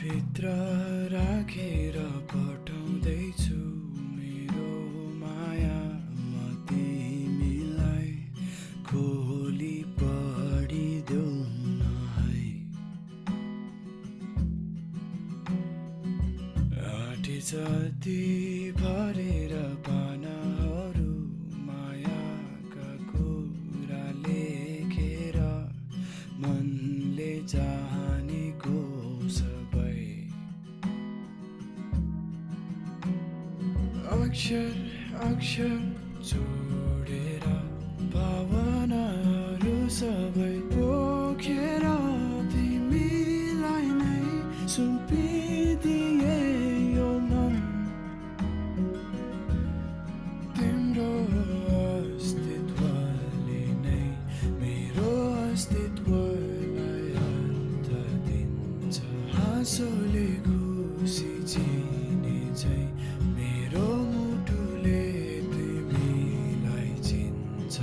भित्र राखेर पठाउँदैछु मेरो माया म तिमीलाई खोली पढिदेऊ न है। आँटी जति भरेर पानाहरू मायाका कुरा लेखेर मनले जानेको सबै अक्षर अक्षर जोडेर भावनाहरू सबै पोखेर तिमीलाई नै सुम्पिदिए यो मन। तिम्रो अस्तित्वले नै मेरो अस्तित्वलाई अर्थ दिन्छ। हाँसोले खुसी चिने चाहिँ मेरो मुटुले तिमीलाई चिन्छ।